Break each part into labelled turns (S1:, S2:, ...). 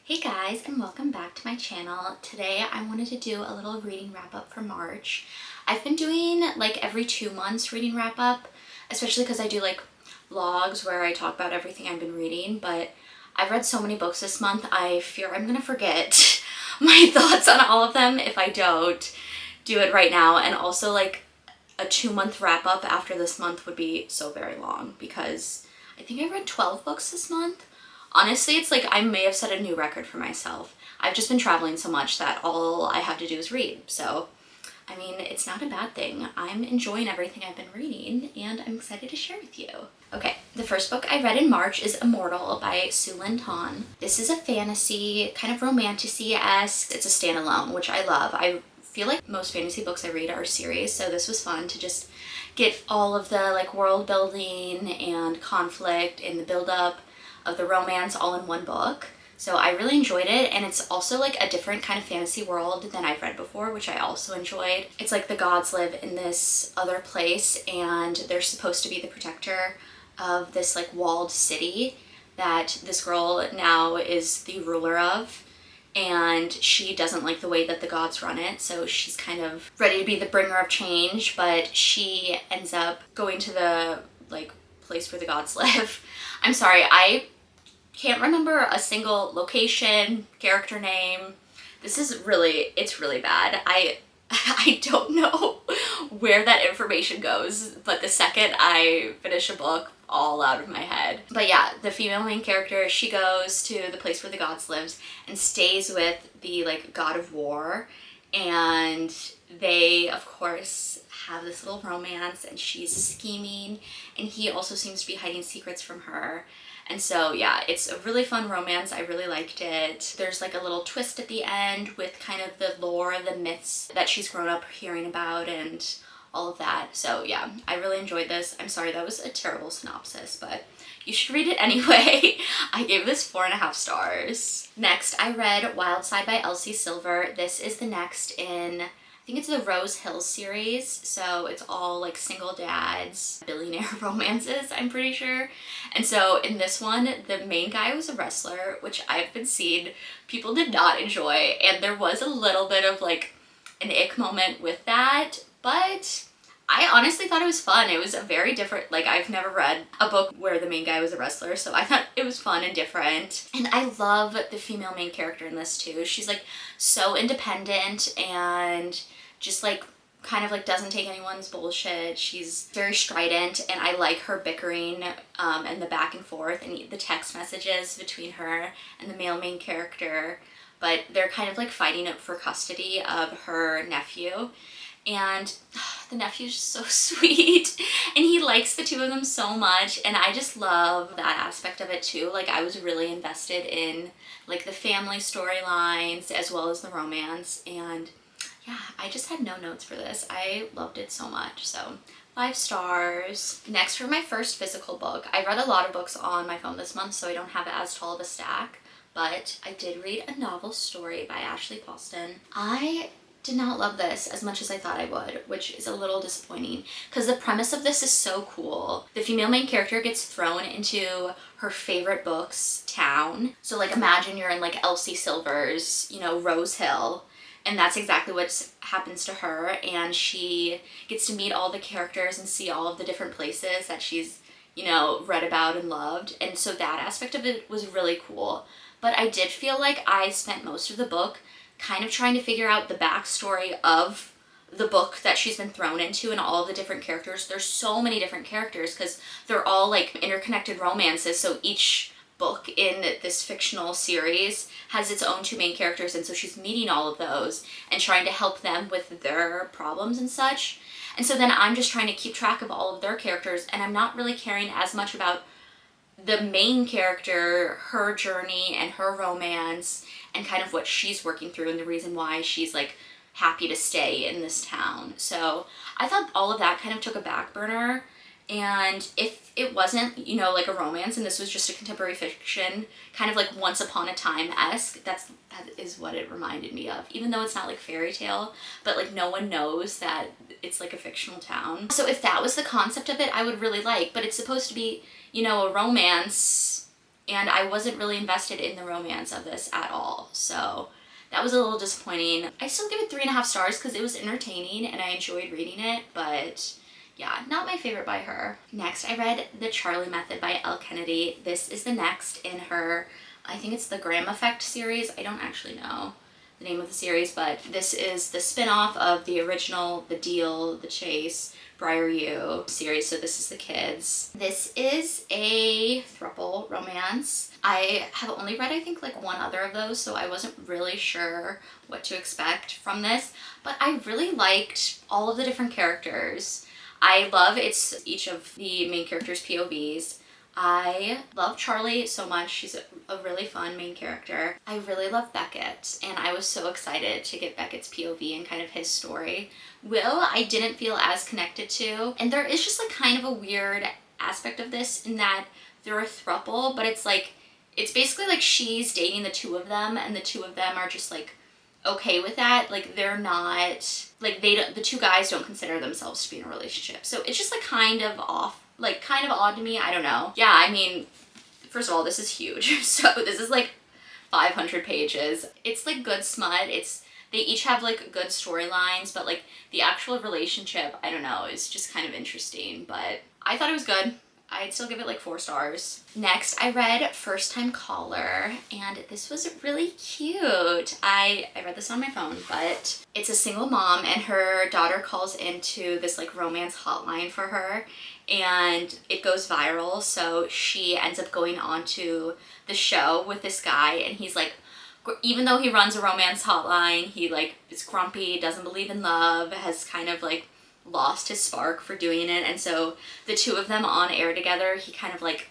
S1: Hey guys, and welcome back to my channel. Today I wanted to do a little reading wrap up for March. I've been doing like every 2 months reading wrap up, especially because I do like vlogs where I talk about everything I've been reading, but I've read so many books this month, I fear I'm gonna forget my thoughts on all of them if I don't do it right now. And also like a 2 month wrap up after this month would be so very long because I think I read 12 books this month. Honestly, it's like I may have set a new record for myself. I've just been traveling so much that all I have to do is read. So, I mean, it's not a bad thing. I'm enjoying everything I've been reading and I'm excited to share with you. Okay, the first book I read in March is Immortal by Sue Lin Tan. This is a fantasy, kind of romantasy-esque. It's a standalone, which I love. I feel like most fantasy books I read are series, so this was fun to just get all of the like world building and conflict and the build up of the romance all in one book. So I really enjoyed it, and it's also like a different kind of fantasy world than I've read before, which I also enjoyed. It's like the gods live in this other place and they're supposed to be the protector of this like walled city that this girl now is the ruler of, and she doesn't like the way that the gods run it, so she's kind of ready to be the bringer of change, but she ends up going to the like place where the gods live. I'm sorry, I can't remember a single location, character name. It's really bad. I don't know where that information goes, but the second I finish a book, all out of my head. But yeah, the female main character, she goes to the place where the gods lives and stays with the like god of war, and they of course have this little romance, and she's scheming and he also seems to be hiding secrets from her. And so yeah, it's a really fun romance. I really liked it. There's like a little twist at the end with kind of the lore, the myths that she's grown up hearing about and all of that. So yeah, I really enjoyed this. I'm sorry, that was a terrible synopsis, but you should read it anyway. I gave this 4.5 stars. Next, I read Wild Side by Elsie Silver. This is the next in, I think it's the Rose Hill series, so it's all like single dads, billionaire romances, I'm pretty sure. And so in this one, the main guy was a wrestler, which I've been seeing people did not enjoy, and there was a little bit of like an ick moment with that, but I honestly thought it was fun. It was a very different, like I've never read a book where the main guy was a wrestler, so I thought it was fun and different. And I love the female main character in this too. She's like so independent and just like kind of like doesn't take anyone's bullshit. She's very strident, and I like her bickering and the back and forth and the text messages between her and the male main character. But they're kind of like fighting for custody of her nephew. And the nephew's just so sweet and he likes the two of them so much, and I just love that aspect of it too. Like I was really invested in like the family storylines as well as the romance, and yeah, I just had no notes for this. I loved it so much, so 5 stars. Next, for my first physical book, I read a lot of books on my phone this month, so I don't have as tall of a stack, but I did read A Novel Story by Ashley Paulson. I did not love this as much as I thought I would, which is a little disappointing because the premise of this is so cool. The female main character gets thrown into her favorite book's town. So like imagine you're in like Elsie Silver's, you know, Rose Hill, and that's exactly what happens to her, and she gets to meet all the characters and see all of the different places that she's, you know, read about and loved. And so that aspect of it was really cool. But I did feel like I spent most of the book kind of trying to figure out the backstory of the book that she's been thrown into and all of the different characters. There's so many different characters because they're all like interconnected romances, so each book in this fictional series has its own 2 main characters, and so she's meeting all of those and trying to help them with their problems and such. And so then I'm just trying to keep track of all of their characters, and I'm not really caring as much about the main character, her journey and her romance and kind of what she's working through and the reason why she's like happy to stay in this town. So I thought all of that kind of took a back burner, and if it wasn't, you know, like a romance and this was just a contemporary fiction, kind of like Once Upon a Time-esque, that is what it reminded me of, even though it's not like fairy tale, but like no one knows that it's like a fictional town. So if that was the concept of it, I would really like, but it's supposed to be, you know, a romance and I wasn't really invested in the romance of this at all. So that was a little disappointing. I still give it 3.5 stars because it was entertaining and I enjoyed reading it, but yeah, not my favorite by her. Next, I read The Charlie Method by Elle Kennedy. This is the next in her, I think it's the Graham Effect series. I don't actually know the name of the series, but this is the spin-off of the original The Deal, The Chase, Briar U series, so this is the kids. This is a throuple romance. I have only read, I think, like one other of those, so I wasn't really sure what to expect from this, but I really liked all of the different characters. I love it's each of the main characters' POVs. I love Charlie so much. She's a really fun main character. I really love Beckett, and I was so excited to get Beckett's POV and kind of his story. Will, I didn't feel as connected to, and there is just like kind of a weird aspect of this in that they're a throuple, but it's like, it's basically like she's dating the two of them, and the two of them are just like okay with that. Like they're not, like the two guys don't consider themselves to be in a relationship. So it's just like kind of off, like kind of odd to me. I don't know. Yeah, I mean, first of all, this is huge. So this is like 500 pages. It's like good smut. They each have like good storylines, but like the actual relationship, I don't know, is just kind of interesting, but I thought it was good. I'd still give it like 4 stars. Next, I read First Time Caller, and this was really cute. I read this on my phone, but it's a single mom and her daughter calls into this like romance hotline for her, and it goes viral. So she ends up going on to the show with this guy, and he's like, even though he runs a romance hotline, he like is grumpy, doesn't believe in love, has kind of like lost his spark for doing it, and so the two of them on air together, he kind of like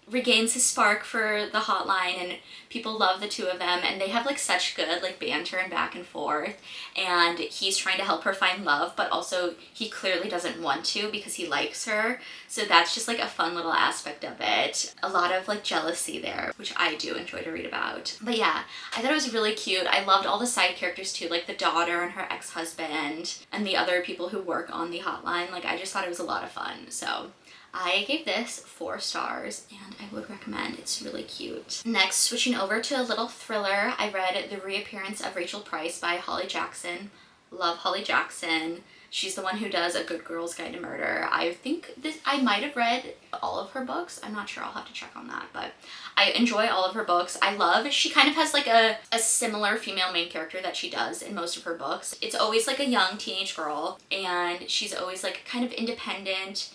S1: regains his spark for the hotline, and people love the two of them, and they have like such good like banter and back and forth, and he's trying to help her find love, but also he clearly doesn't want to because he likes her. So that's just like a fun little aspect of it. A lot of like jealousy there, which I do enjoy to read about. But yeah, I thought it was really cute. I loved all the side characters too, like the daughter and her ex-husband and the other people who work on the hotline. Like I just thought it was a lot of fun. So I gave this 4 stars, and I would recommend. It's really cute. Next, switching over to a little thriller, I read The Reappearance of Rachel Price by Holly Jackson. Love Holly Jackson. She's the one who does A Good Girl's Guide to Murder. I think I might have read all of her books. I'm not sure, I'll have to check on that, but I enjoy all of her books. She kind of has like a similar female main character that she does in most of her books. It's always like a young teenage girl, and she's always like kind of independent,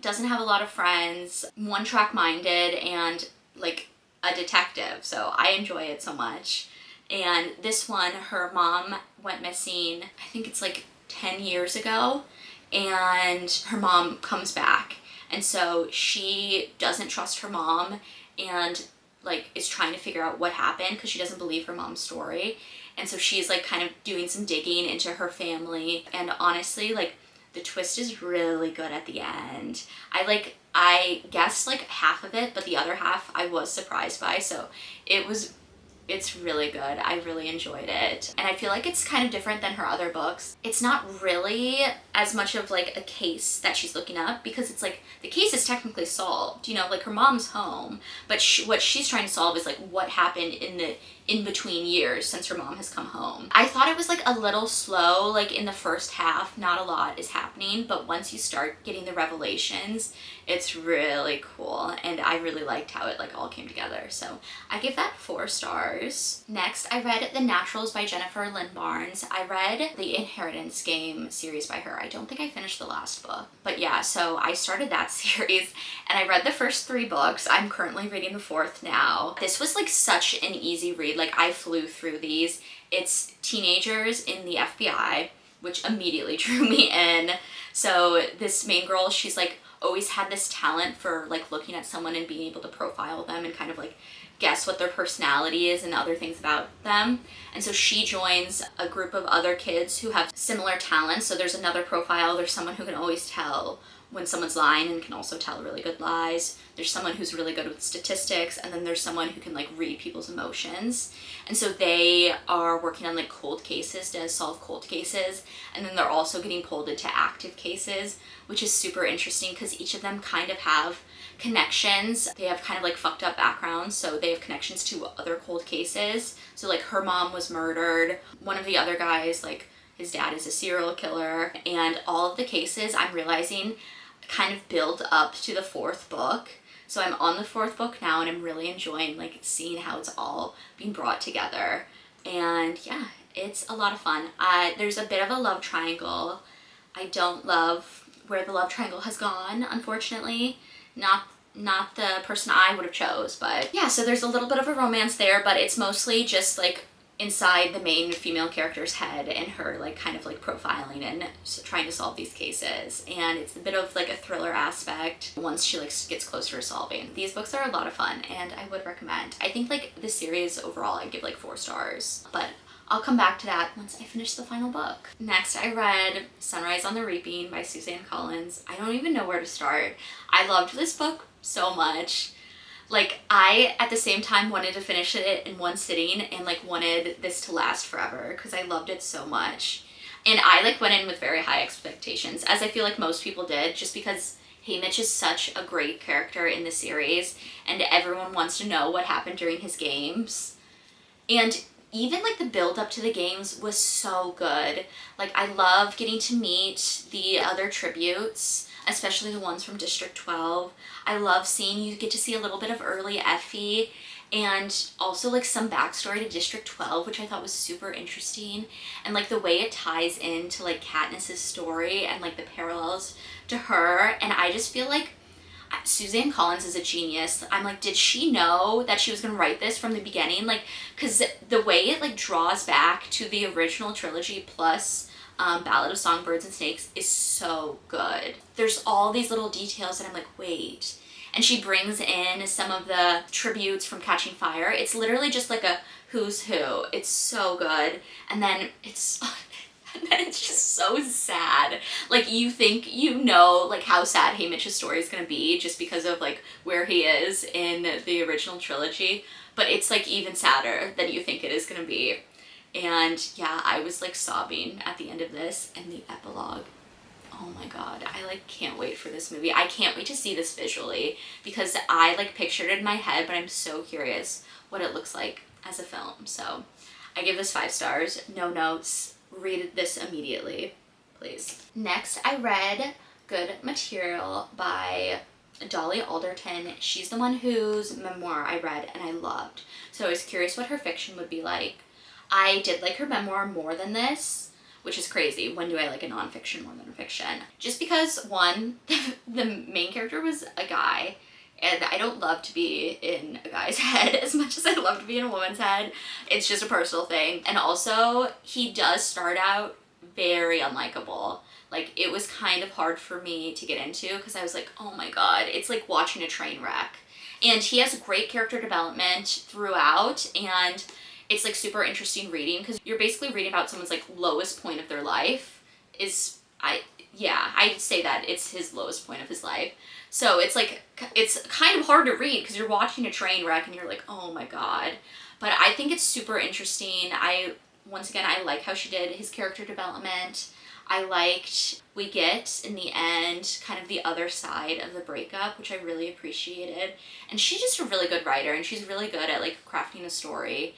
S1: doesn't have a lot of friends, one-track minded, and like a detective. So I enjoy it so much. And this one, her mom went missing, I think it's like 10 years ago, and her mom comes back, and so she doesn't trust her mom and like is trying to figure out what happened because she doesn't believe her mom's story. And so she's like kind of doing some digging into her family, and honestly, like the twist is really good at the end. I guessed like half of it, but the other half I was surprised by, so it's really good. I really enjoyed it. And I feel like it's kind of different than her other books. It's not really as much of like a case that she's looking up, because it's like the case is technically solved, you know, like her mom's home, but what she's trying to solve is like what happened in the in-between years since her mom has come home. I thought it was like a little slow, like in the first half, not a lot is happening, but once you start getting the revelations, it's really cool, and I really liked how it like all came together. So I give that 4 stars. Next, I read The Naturals by Jennifer Lynn Barnes. I read the Inheritance Game series by her. I don't think I finished the last book, but yeah, so I started that series and I read the first 3 books. I'm currently reading the 4th now. This was like such an easy read. Like I flew through these. It's teenagers in the FBI, which immediately drew me in. So this main girl, she's like always had this talent for like looking at someone and being able to profile them and kind of like guess what their personality is and other things about them. And so she joins a group of other kids who have similar talents. So there's another profile, there's someone who can always tell when someone's lying and can also tell really good lies. There's someone who's really good with statistics, and then there's someone who can like read people's emotions. And so they are working on like cold cases to solve cold cases, and then they're also getting pulled into active cases, which is super interesting because each of them kind of have connections. They have kind of like fucked up backgrounds, so they have connections to other cold cases. So like her mom was murdered. One of the other guys, like his dad is a serial killer, and all of the cases I'm realizing kind of build up to the 4th book. So I'm on the 4th book now, and I'm really enjoying like seeing how it's all being brought together. And yeah, it's a lot of fun. There's a bit of a love triangle. I don't love where the love triangle has gone, unfortunately. Not the person I would have chose, but yeah, so there's a little bit of a romance there, but it's mostly just like inside the main female character's head and her like kind of like profiling and trying to solve these cases. And it's a bit of like a thriller aspect once she like gets closer to solving. These books are a lot of fun and I would recommend. I think like the series overall I give like 4 stars, but I'll come back to that once I finish the final book. Next, I read Sunrise on the Reaping by Suzanne Collins. I don't even know where to start. I loved this book so much. Like, I, at the same time, wanted to finish it in one sitting and, like, wanted this to last forever because I loved it so much. And I, like, went in with very high expectations, as I feel like most people did, just because Haymitch is such a great character in the series, and everyone wants to know what happened during his games. And even, like, the build-up to the games was so good. Like, I love getting to meet the other tributes, especially the ones from District 12. I love seeing, you get to see a little bit of early Effie and also like some backstory to District 12, which I thought was super interesting. And like the way it ties into like Katniss's story and like the parallels to her. And I just feel like Suzanne Collins is a genius. I'm like, did she know that she was gonna write this from the beginning? Like, cause the way it like draws back to the original trilogy plus Ballad of Songbirds and Snakes is so good. There's all these little details that I'm like, wait. And she brings in some of the tributes from Catching Fire. It's literally just like a who's who. It's so good. And then it's just so sad. Like you think you know like how sad Haymitch's story is gonna be just because of like where he is in the original trilogy. But it's like even sadder than you think it is gonna be. And yeah, I was like sobbing at the end of this, and the epilogue, oh my god, I like can't wait for this movie. I can't wait to see this visually because I like pictured it in my head, but I'm so curious what it looks like as a film. So I give this 5 stars, no notes, read this immediately, please. Next, I read Good Material by Dolly Alderton. She's the one whose memoir I read and I loved. So I was curious what her fiction would be like. I did like her memoir more than this, which is crazy. When do I like a nonfiction more than a fiction? Just because, one, the main character was a guy, and I don't love to be in a guy's head as much as I love to be in a woman's head. It's just a personal thing. And also, he does start out very unlikable. Like, it was kind of hard for me to get into because I was like, oh my god, it's like watching a train wreck. And he has great character development throughout, and it's like super interesting reading because you're basically reading about someone's like lowest point of their life I'd say that it's his lowest point of his life. So it's like, it's kind of hard to read because you're watching a train wreck and you're like, oh my god. But I think it's super interesting. Once again, I like how she did his character development. I liked we get in the end kind of the other side of the breakup, which I really appreciated. And she's just a really good writer, and she's really good at like crafting a story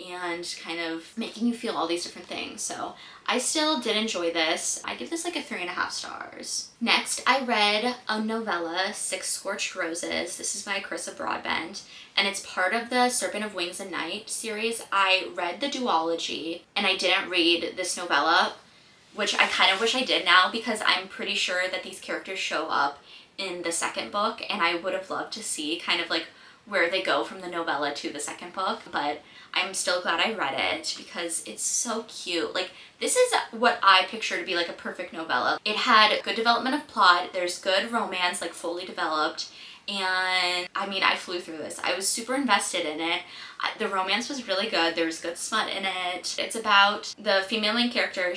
S1: and kind of making you feel all these different things. So I still did enjoy this. I give this like a 3.5 stars. Next, I read a novella, Six Scorched Roses. This is by Carissa Broadbent, and it's part of the Serpent of Wings and Night series. I read the duology, and I didn't read this novella, which I kind of wish I did now because I'm pretty sure that these characters show up in the second book, and I would have loved to see kind of like where they go from the novella to the second book, but I'm still glad I read it because it's so cute. Like, this is what I picture to be like a perfect novella. It had good development of plot, there's good romance, like fully developed, and I mean, I flew through this. I was super invested in it. The romance was really good. There was good smut in it. It's about the female main character.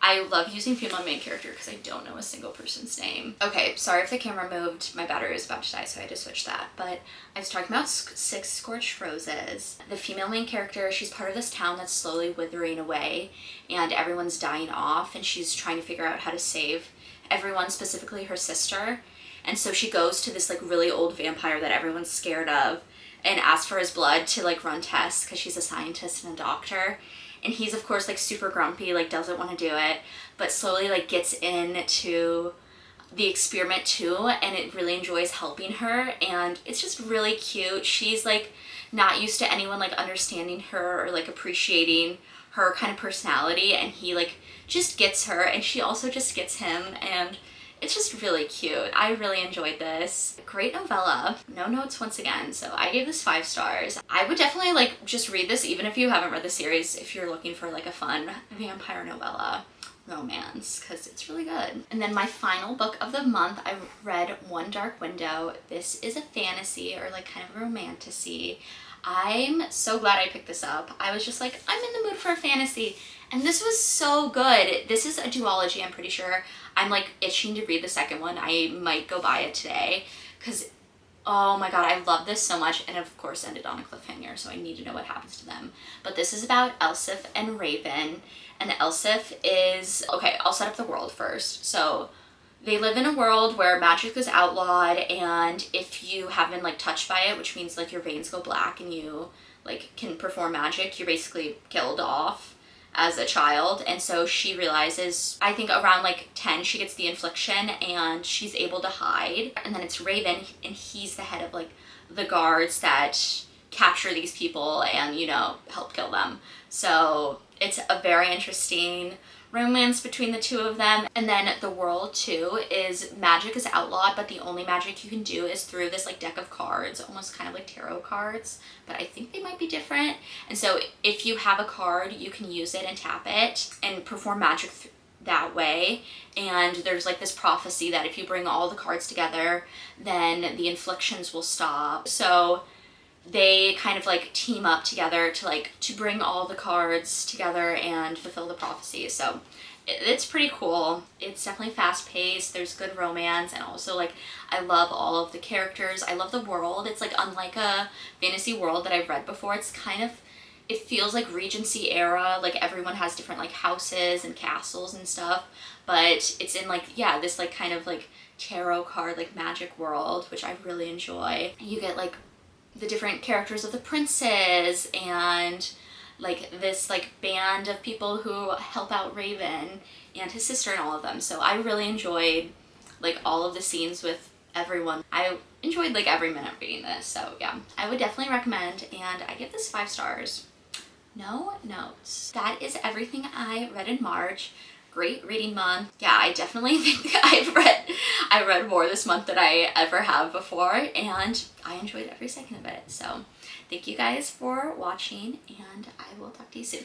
S1: I love using female main character because I don't know a single person's name. Okay, sorry if the camera moved. My battery was about to die, so I had to switch that. But I was talking about Six Scorched Roses. The female main character, she's part of this town that's slowly withering away and everyone's dying off, and she's trying to figure out how to save everyone, specifically her sister. And so she goes to this like really old vampire that everyone's scared of and asks for his blood to like run tests because she's a scientist and a doctor. And he's of course like super grumpy, like doesn't want to do it, but slowly like gets into the experiment too, and it really enjoys helping her, and it's just really cute. She's like not used to anyone like understanding her or like appreciating her kind of personality, and he like just gets her, and she also just gets him, and it's just really cute. I really enjoyed this. Great novella. No notes once again, so I gave this 5 stars. I would definitely like just read this even if you haven't read the series, if you're looking for like a fun vampire novella romance, because it's really good. And then my final book of the month, I read One Dark Window. This is a fantasy or like kind of a romantasy. I'm so glad I picked this up. I was just like, I'm in the mood for a fantasy. And this was so good. This is a duology, I'm pretty sure. I'm like itching to read the second one. I might go buy it today because, oh my god, I love this so much. And of course ended on a cliffhanger, so I need to know what happens to them. But this is about Elsif and Raven. And Elsif is, okay, I'll set up the world first. So they live in a world where magic is outlawed, and if you have been like touched by it, which means like your veins go black and you like can perform magic, you're basically killed off as a child. And so she realizes, I think around like 10, she gets the infliction and she's able to hide. And then it's Raven, and he's the head of like the guards that capture these people and, you know, help kill them. So it's a very interesting romance between the two of them. And then the world too is magic is outlawed, but the only magic you can do is through this like deck of cards, almost kind of like tarot cards, but I think they might be different. And so if you have a card, you can use it and tap it and perform magic that way. And there's like this prophecy that if you bring all the cards together, then the inflictions will stop. So they kind of like team up together to bring all the cards together and fulfill the prophecy. So it's pretty cool. It's definitely fast paced. There's good romance, and also like I love all of the characters. I love the world. It's like unlike a fantasy world that I've read before. It's kind of, it feels like Regency era, like everyone has different like houses and castles and stuff, but it's in like, yeah, this like kind of like tarot card like magic world, which I really enjoy. You get like the different characters of the princes and like this like band of people who help out Raven and his sister and all of them. So I really enjoyed like all of the scenes with everyone. I enjoyed like every minute reading this. So yeah, I would definitely recommend, and I give this 5 stars. No notes. That is everything I read in March. Great reading month. Yeah, I definitely think I read more this month than I ever have before, and I enjoyed every second of it. So thank you guys for watching, and I will talk to you soon.